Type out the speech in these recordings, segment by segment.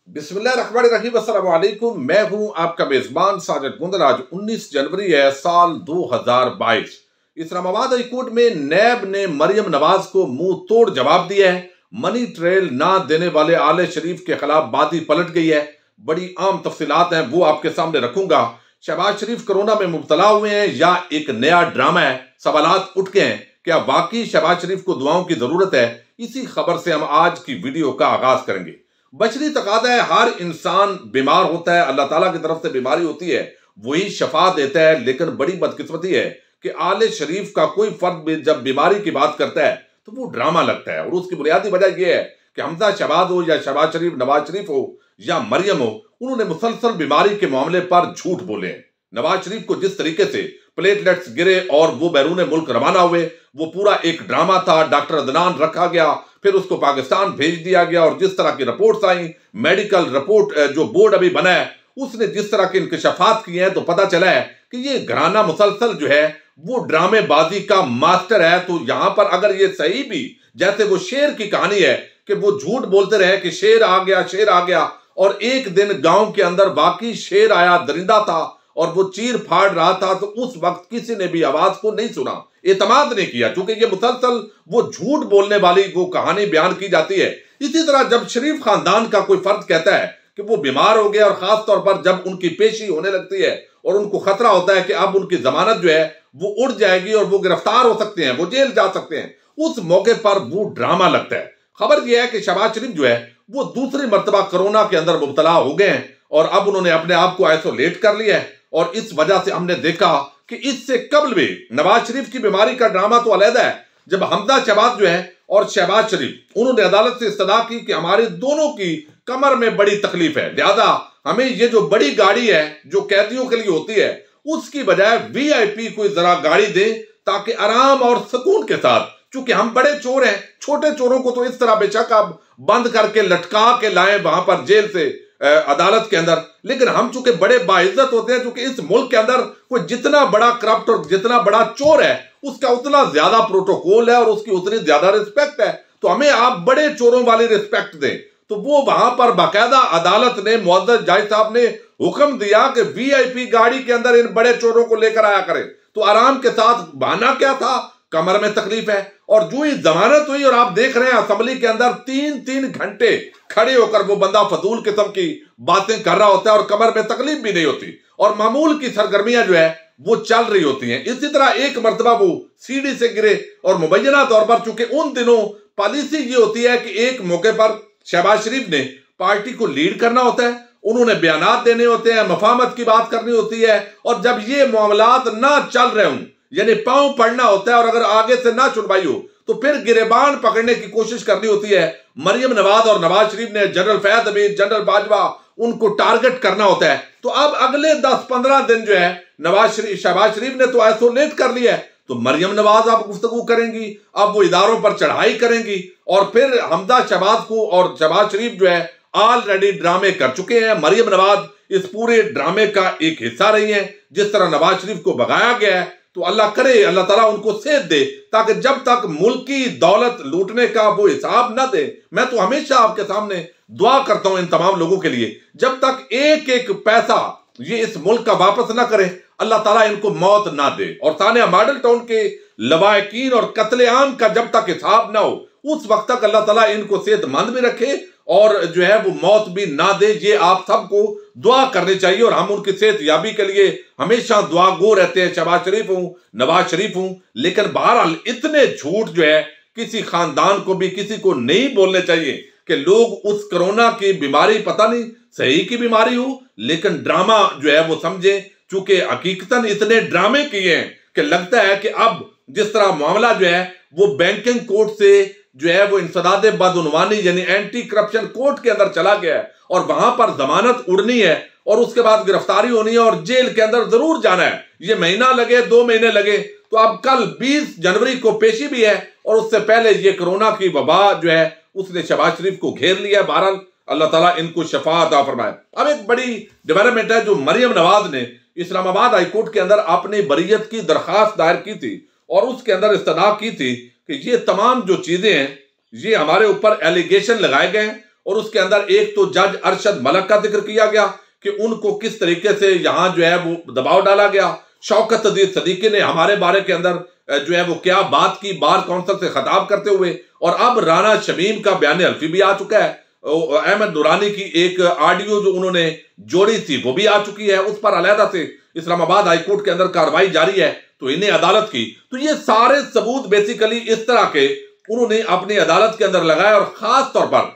बिस्मिल्लाहिर्रहमानिर्रहीम, अस्सलाम वालेकुम। मैं हूं आपका मेजबान साजिद गुंदर। आज 19 जनवरी है, साल 2022। इस्लामाबाद हाई कोर्ट में नैब ने मरियम नवाज को मुंह तोड़ जवाब दिया है। मनी ट्रेल ना देने वाले आले शरीफ के खिलाफ बादी पलट गई है। बड़ी आम तफसीलात हैं, वो आपके सामने रखूंगा। शहबाज शरीफ कोरोना में मुब्तला हुए हैं या एक नया ड्रामा है? सवालात उठ के हैं, क्या वाकई शहबाज शरीफ को दुआओं की जरूरत है? इसी खबर से हम आज की वीडियो का आगाज करेंगे। बशरी तकादा है, हर इंसान बीमार होता है, अल्लाह ताला की तरफ से बीमारी होती है, वही शफा देता है। लेकिन बड़ी बदकिस्मती है कि आले शरीफ का कोई फर्द भी जब बीमारी की बात करता है तो वो ड्रामा लगता है। और उसकी बुनियादी वजह यह है कि हमजा शहबाज हो या शहबाज शरीफ, नवाज शरीफ हो या मरियम हो, उन्होंने मुसलसल बीमारी के मामले पर झूठ बोले हैं। नवाज शरीफ को जिस तरीके से प्लेटलेट्स गिरे और वो बैरून मुल्क रवाना हुए, वो पूरा एक ड्रामा था। डॉक्टर अदनान रखा गया, फिर उसको पाकिस्तान भेज दिया गया, और जिस तरह की रिपोर्ट्स आई, मेडिकल रिपोर्ट जो बोर्ड अभी बना है उसने जिस तरह के इंकशाफात किए हैं, तो पता चला है कि ये घराना मुसलसल जो है वो ड्रामेबाजी का मास्टर है। तो यहां पर अगर ये सही भी, जैसे वो शेर की कहानी है कि वो झूठ बोलते रहे कि शेर आ गया, शेर आ गया, और एक दिन गांव के अंदर वाकई शेर आया, दरिंदा था और वो चीर फाड़ रहा था, तो उस वक्त किसी ने भी आवाज को नहीं सुना, एतमाद नहीं किया, क्योंकि ये मुसलसल वो झूठ बोलने वाली वो कहानी बयान की जाती है। इसी तरह जब शरीफ खानदान का कोई फर्द कहता है कि वो बीमार हो गया, और खास तौर पर जब उनकी पेशी होने लगती है और उनको खतरा होता है कि अब उनकी जमानत जो है वो उड़ जाएगी और वो गिरफ्तार हो सकते हैं, वो जेल जा सकते हैं, उस मौके पर वो ड्रामा लगता है। खबर यह है कि शहबाज शरीफ जो है वो दूसरी मर्तबा कोरोना के अंदर मुब्तला हो गए हैं और अब उन्होंने अपने आप को आइसोलेट कर लिया है। और इस वजह से हमने देखा कि इससे कबल भी नवाज शरीफ की बीमारी का ड्रामा तो अलग है। जब हमजा शहबाज जो है और शहबाज शरीफ, उन्होंने अदालत से इस्तदा की कि हमारी दोनों की कमर में बड़ी तकलीफ है, लिहाजा हमें ये जो बड़ी गाड़ी है जो कैदियों के लिए होती है उसकी बजाय वीआईपी कोई जरा गाड़ी दे, ताकि आराम और सुकून के साथ, चूंकि हम बड़े चोर हैं, छोटे चोरों को तो इस तरह बेशक आप बंद करके लटका के लाएं वहां पर जेल से अदालत के अंदर, लेकिन हम चूंकि बड़े बाइज्जत होते हैं, चूंकि इस मुल्क के अंदर कोई जितना बड़ा करप्ट और जितना बड़ा चोर है उसका उतना ज्यादा प्रोटोकॉल है और उसकी उतनी ज्यादा रिस्पेक्ट है, तो हमें आप बड़े चोरों वाली रिस्पेक्ट दें। तो वो वहां पर बाकायदा अदालत ने, मुअज़्ज़ज़ जज साहब ने हुक्म दिया कि वीआईपी गाड़ी के अंदर इन बड़े चोरों को लेकर आया करें। तो आराम के साथ, बहाना क्या था, कमर में तकलीफ है। और जो ही जमानत हुई और आप देख रहे हैं असेंबली के अंदर 3-3 घंटे खड़े होकर वो बंदा फजूल किस्म की बातें कर रहा होता है और कमर में तकलीफ भी नहीं होती, और मामूल की सरगर्मियां जो है वो चल रही होती हैं। इसी तरह एक मर्तबा वो सीढ़ी से गिरे, और मुबैना तौर पर चूंकि उन दिनों पॉलिसी ये होती है कि एक मौके पर शहबाज शरीफ ने पार्टी को लीड करना होता है, उन्होंने बयानात देने होते हैं, मफाहमत की बात करनी होती है, और जब ये मामलात ना चल रहे हों, यानी पांव पड़ना होता है, और अगर आगे से ना सुनवाई हो तो फिर गिरेबान पकड़ने की कोशिश करनी होती है। मरियम नवाज और नवाज शरीफ ने, जनरल फैज हमीद, जनरल बाजवा, उनको टारगेट करना होता है। तो अब अगले 10-15 दिन जो है शहबाज शरीफ ने तो आइसोलेट कर लिया है, तो मरियम नवाज अब गुफ्तगू करेंगी, अब वो इदारों पर चढ़ाई करेंगी, और फिर हमजा शहबाज को, और शहबाज शरीफ जो है ऑलरेडी ड्रामे कर चुके हैं। मरियम नवाज इस पूरे ड्रामे का एक हिस्सा रही है। जिस तरह नवाज शरीफ को भगाया गया है, तो अल्लाह करे, अल्लाह ताला उनको सेहत दे, ताकि जब तक मुल्क की दौलत लूटने का वो हिसाब ना दे। मैं तो हमेशा आपके सामने दुआ करता हूं इन तमाम लोगों के लिए, जब तक एक एक पैसा ये इस मुल्क का वापस ना करे, अल्लाह ताला इनको मौत ना दे। और थाने मॉडल टाउन के लवाकिन और कत्लेआम का जब तक हिसाब ना हो, उस वक्त तक अल्लाह ताला इनको सेहतमंद भी रखे और जो है वो मौत भी ना दे। ये आप सबको दुआ करनी चाहिए, और हम उनकी सेहत याबी के लिए हमेशा दुआ गो रहते हैं। शहबाज शरीफ हूं, नवाज शरीफ हूं, लेकिन बहरहाल इतने झूठ जो है किसी खानदान को भी, किसी को नहीं बोलने चाहिए कि लोग उस कोरोना की बीमारी, पता नहीं सही की बीमारी हो, लेकिन ड्रामा जो है वो समझे। चूंकि हकीकतन इतने ड्रामे किए हैं कि लगता है कि अब जिस तरह मामला जो है वो बैंकिंग कोर्ट से जो है वो इंसदाद बदउनवानी यानी एंटी करप्शन कोर्ट के अंदर चला गया है, और वहां पर जमानत उड़नी है और उसके बाद गिरफ्तारी होनी है और जेल के अंदर जरूर जाना है। ये महीना लगे, 2 महीने लगे, तो अब कल 20 जनवरी को पेशी भी है, और उससे पहले ये कोरोना की वबा जो है उसने शहबाज शरीफ को घेर लिया। बहरहाल अल्लाह ताला इनको शफा अता फरमाए। अब एक बड़ी डेवलपमेंट है, जो मरियम नवाज ने इस्लामाबाद हाई कोर्ट के अंदर अपनी बरीयत की दरखास्त दायर की थी, और उसके अंदर इस्तदा की थी कि ये तमाम जो चीजें हैं ये हमारे ऊपर एलिगेशन लगाए गए हैं और उसके अंदर एक तो जज अरशद मलिक का जिक्र किया गया कि उनको किस तरीके से यहां जो है वो दबाव डाला गया। शौकत अजीज सिद्दीकी ने हमारे बारे के अंदर जो है वो क्या बात की बार काउंसिल से खिताब करते हुए, और अब राना शमीम का बयान हल्फी भी आ चुका है। अहमद दुरानी की एक ऑडियो जो उन्होंने जोड़ी थी वो भी आ चुकी है, उस पर अलहदा से इस्लामाबाद हाईकोर्ट के अंदर कार्रवाई जारी है, तो इन्हें अदालत की। तो ये सारे सबूत बेसिकली इस तरह के उन्होंने अपनी अदालत के अंदर लगाए, और खास तौर पर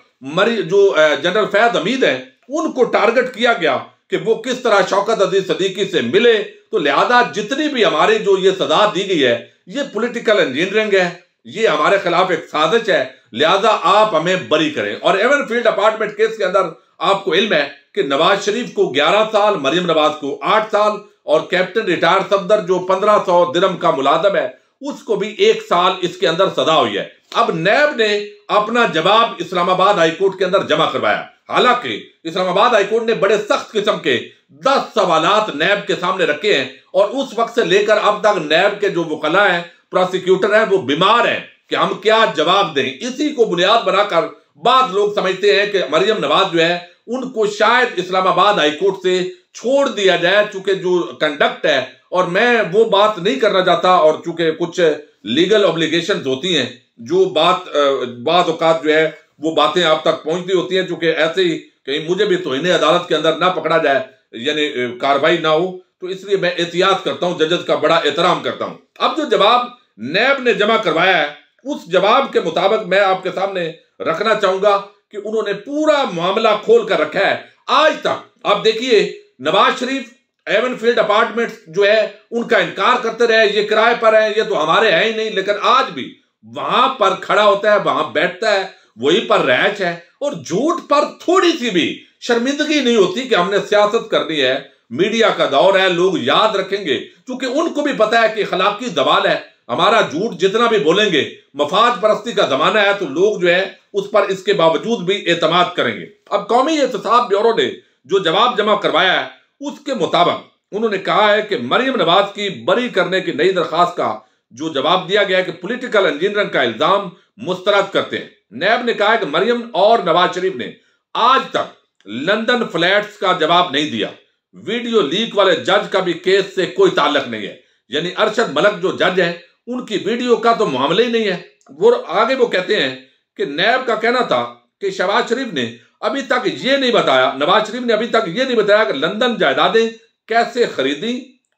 जो जनरल फैज हमीद है उनको टारगेट किया गया कि वो किस तरह शौकत अजीज सिद्दीकी से मिले। तो लिहाजा जितनी भी हमारी जो ये सजा दी गई है ये पॉलिटिकल इंजीनियरिंग है, ये हमारे खिलाफ एक साजिश है, लिहाजा आप हमें बरी करें। और एवनफील्ड अपार्टमेंट केस के अंदर आपको इल्म है कि नवाज शरीफ को 11 साल, मरियम नवाज को 8 साल, और कैप्टन रिटायर्ड सफदर जो 1500 दिरहम का मुलाजम है उसको भी 1 साल इसके अंदर सजा हुई है। अब नैब ने अपना जवाब इस्लामाबाद हाईकोर्ट के अंदर जमा करवाया। हालांकि इस्लामाबाद हाईकोर्ट ने बड़े सख्त किस्म के 10 सवालात नैब के सामने रखे हैं, और उस वक्त से लेकर अब तक नैब के जो वकला हैं, प्रोसिक्यूटर हैं, वो बीमार हैं कि हम क्या जवाब दें। इसी को बुनियाद बनाकर बाद लोग समझते हैं कि मरियम नवाज जो है उनको शायद इस्लामाबाद हाईकोर्ट से छोड़ दिया जाए, चूंकि जो कंडक्ट है, और मैं वो बात नहीं करना चाहता, और चूंकि कुछ लीगल ऑब्लिगेशंस होती हैं जो बात औकात जो है वो बातें आप तक पहुंचती होती हैं, चूंकि ऐसे ही कहीं मुझे भी तो इन्हें अदालत के अंदर ना पकड़ा जाए, यानी कार्रवाई ना हो, तो इसलिए मैं एहतियात करता हूं, जजेस का बड़ा एहतराम करता हूं। अब जो जवाब नैब ने जमा करवाया है उस जवाब के मुताबिक मैं आपके सामने रखना चाहूंगा कि उन्होंने पूरा मामला खोल कर रखा है। आज तक आप देखिए, नवाज शरीफ एवनफील्ड अपार्टमेंट जो है उनका इनकार करते रहे, ये किराए पर है, ये तो हमारे हैं ही नहीं, लेकिन आज भी वहां पर खड़ा होता है, वहां बैठता है, वहीं पर रैच है, और झूठ पर थोड़ी सी भी शर्मिंदगी नहीं होती कि हमने सियासत करनी है। मीडिया का दौर है, लोग याद रखेंगे, क्योंकि उनको भी पता है कि अखलाकी जवाल है, हमारा झूठ जितना भी बोलेंगे, मफाद परस्ती का जमाना है, तो लोग जो है उस पर इसके बावजूद भी एतमाद करेंगे। अब कौमी एहतसाब ब्यूरो ने जो जवाब जमा करवाया है उसके मुताबिक उन्होंने कहा है कि मरियम नवाज की बरी करने की नई दरखास्त का जो जवाब दिया गया है कि पॉलिटिकल इंजीनियरिंग का इल्जाम मुस्तरद करते हैं। नैब ने कहा है कि मरियम और नवाज शरीफ ने आज तक लंदन फ्लैट्स का जवाब नहीं दिया। वीडियो लीक वाले जज का भी केस से कोई ताल्लुक नहीं है, यानी अरशद मलिक जो जज है उनकी वीडियो का तो मामला ही नहीं है। वो आगे वो कहते हैं कि नैब का कहना था कि शहबाज शरीफ ने अभी तक ये नहीं बताया, नवाज शरीफ ने अभी तक ये नहीं बताया कि लंदन जायदादें कैसे खरीदी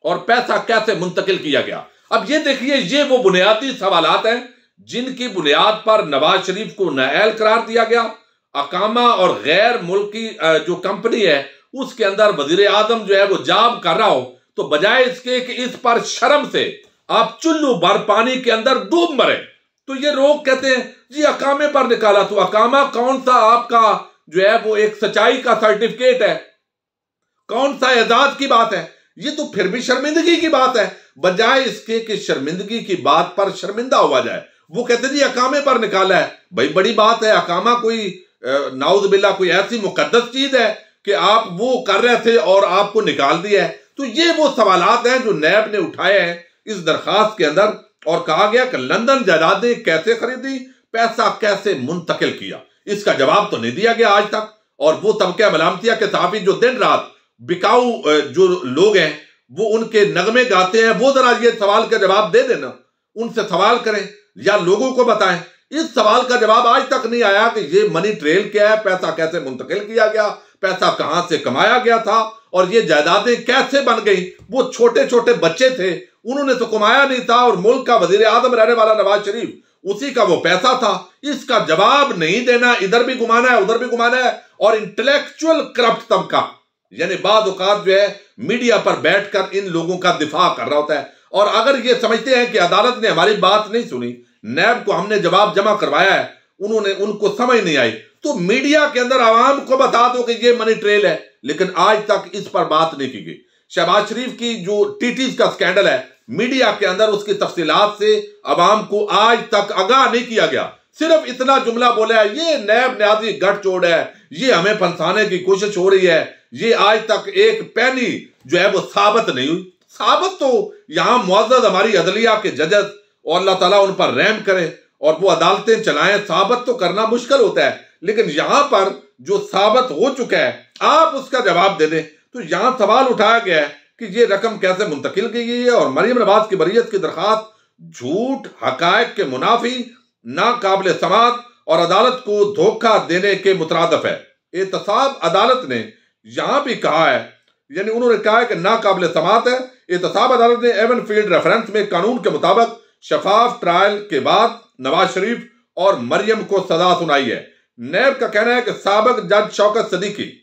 और पैसा कैसे मुंतकिल किया गया। अब ये देखिए, ये वो बुनियादी सवालात हैं जिनकी बुनियाद पर नवाज शरीफ को नाअहल करार दिया गया। अकामा और गैर मुल्की जो कंपनी है उसके अंदर वजीर आजम जो है वो जॉब कर रहा हो, तो बजाय इसके कि इस पर शर्म से आप चुल्लू भर पानी के अंदर डूब मरे, तो ये लोग कहते हैं जी अकामे पर निकाला। तो अकामा कौन सा आपका जो है वो एक सच्चाई का सर्टिफिकेट है, कौन सा एजाज की बात है? ये तो फिर भी शर्मिंदगी की बात है, बजाय इसके कि शर्मिंदगी की बात पर शर्मिंदा हुआ जाए। वो कहते जी अकामे पर निकाला है। भाई बड़ी बात है, अकामा कोई नाउज़ बिल्लाह कोई ऐसी मुकद्दस चीज है कि आप वो कर रहे थे और आपको निकाल दिया है? तो ये वो सवालात हैं जो नैब ने उठाए हैं इस दरखास्त के अंदर, और कहा गया कि लंदन जायदादें कैसे खरीदी, पैसा कैसे मुंतकिल किया, इसका जवाब तो नहीं दिया गया आज तक। और वो तबका मलामतिया के सहाफी जो दिन रात बिकाऊ जो लोग हैं वो उनके नगमे गाते हैं, वो जरा ये सवाल का जवाब दे देना, उनसे सवाल करें या लोगों को बताएं। इस सवाल का जवाब आज तक नहीं आया कि ये मनी ट्रेल क्या है, पैसा कैसे मुंतकिल किया गया, पैसा कहां से कमाया गया था, और ये जायदादें कैसे बन गई। वो छोटे छोटे बच्चे थे, उन्होंने तो कमाया नहीं था, और मुल्क का वजीर आजम रहने वाला नवाज शरीफ, उसी का वो पैसा था। इसका जवाब नहीं देना, इधर भी घुमाना है उधर भी घुमाना है। और इंटेलेक्चुअल करप्ट तबका, यानी बाद औकात जो है मीडिया पर बैठकर इन लोगों का दिफा कर रहा होता है। और अगर ये समझते हैं कि अदालत ने हमारी बात नहीं सुनी, नैब को हमने जवाब जमा करवाया है, उनको समझ नहीं आई, तो मीडिया के अंदर आवाम को बता दो कि ये मनी ट्रेल है। लेकिन आज तक इस पर बात नहीं की गई। शहबाज शरीफ की जो टीटीज का स्कैंडल है, मीडिया के अंदर उसकी तफसीलात से अवाम को आज तक आगाह नहीं किया गया। सिर्फ इतना जुमला बोला है, ये नैब न्याजी गठजोड़ है, ये हमें फंसाने की कोशिश हो रही है। ये आज तक एक पैनी जो है वो साबित नहीं हुई। साबित तो यहां मुअज़्ज़ज़ हमारी अदलिया के जजेस, और अल्लाह ताला उन पर रहम करे, और वो अदालतें चलाएं। साबित तो करना मुश्किल होता है, लेकिन यहां पर जो साबित हो चुका है आप उसका जवाब दे दें। तो यहां सवाल उठाया गया है कि ये रकम कैसे मुंतकिल की गई है और मरियम नवाज की बरीयत की दरखास्त झूठ, हकायक के मुनाफी, नाकाबिल समात और अदालत को धोखा देने के मुतरादिफ है। एहतसाब अदालत ने यहां भी कहा है, यानी उन्होंने कहा है कि नाकाबिल समात है। एहतसाब अदालत ने एवन फील्ड रेफरेंस में कानून के मुताबिक शफाफ ट्रायल के बाद नवाज शरीफ और मरियम को सजा सुनाई है। नैब का कहना है कि साबिक जज शौकत सदीकी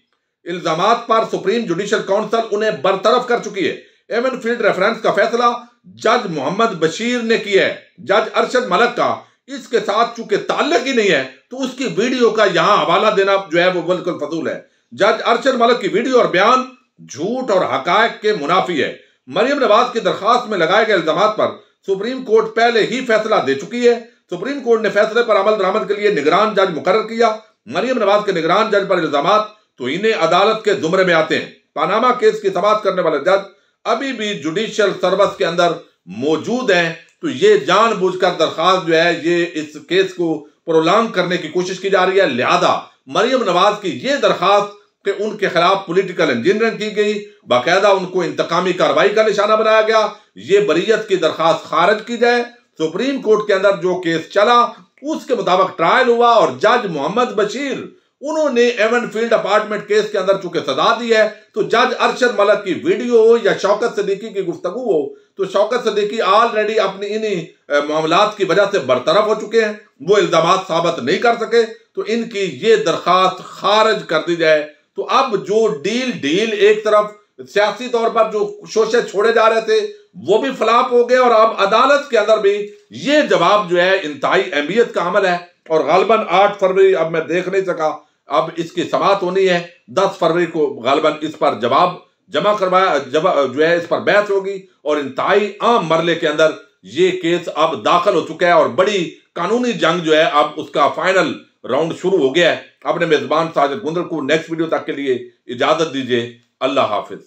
इल्जामात पर सुप्रीम जुडिशल काउंसिल उन्हें बरतरफ कर चुकी है। एवन फील्ड रेफरेंस का फैसला जज मोहम्मद बशीर ने किया है। जज अरशद मलिक का इसके साथ चूंकि ताल्लुक ही नहीं है तो उसकी वीडियो का यहां हवाला देना जो है वो बिल्कुल फजूल है। जज अरशद मलिक की वीडियो और बयान झूठ और हकायक के मुनाफी है। मरियम नवाज की दरखास्त में लगाए गए इल्जामात पर सुप्रीम कोर्ट पहले ही फैसला दे चुकी है। सुप्रीम कोर्ट ने फैसले पर अमल दरामद के लिए निगरान जज मुकर्रर किया। मरियम नवाज के निगरान जज पर इल्जामात तो इन्हें अदालत के जुमरे में आते हैं। पानामा केस की समाअत करने वाले जज अभी भी जुडिशियल सर्विस के अंदर मौजूद हैं। तो ये जानबूझकर दरखास्त जो है ये इस केस को प्रोलॉन्ग करने की कोशिश की जा रही है। लिहाजा मरियम नवाज की ये दरखास्त कि उनके खिलाफ पॉलिटिकल इंजीनियरिंग की गई, बाकायदा उनको इंतकामी कार्रवाई का निशाना बनाया गया, ये बरीयत की दरखास्त खारिज की जाए। सुप्रीम कोर्ट के अंदर जो केस चला उसके मुताबिक ट्रायल हुआ और जज मोहम्मद बशीर उन्होंने एवन फील्ड अपार्टमेंट केस के अंदर चूंकि सजा दी है तो जज अरशद मलिक की वीडियो हो या शौकत सदीकी की गुफ्तगू हो तो शौकत सदीकी ऑलरेडी अपनी इन्हीं मामलात की वजह से बरतरफ हो चुके हैं, वो इल्जामात साबित नहीं कर सके, तो इनकी ये दरखास्त खारिज कर दी जाए। तो अब जो डील एक तरफ सियासी तौर पर जो शोशे छोड़े जा रहे थे वो भी फ्लॉप हो गए और अब अदालत के अंदर भी ये जवाब जो है इंतहाई अहमियत का अमल है। और गालिबन 8 फरवरी अब मैं देख नहीं सका, अब इसकी समाअत होनी है। 10 फरवरी को गालिबन इस पर जवाब जमा करवाया जो है इस पर बहस होगी और इंतहाई आम मरले के अंदर ये केस अब दाखिल हो चुका है और बड़ी कानूनी जंग जो है अब उसका फाइनल राउंड शुरू हो गया है। अपने मेजबान साजिद गुंदर को नेक्स्ट वीडियो तक के लिए इजाजत दीजिए। अल्लाह हाफिज।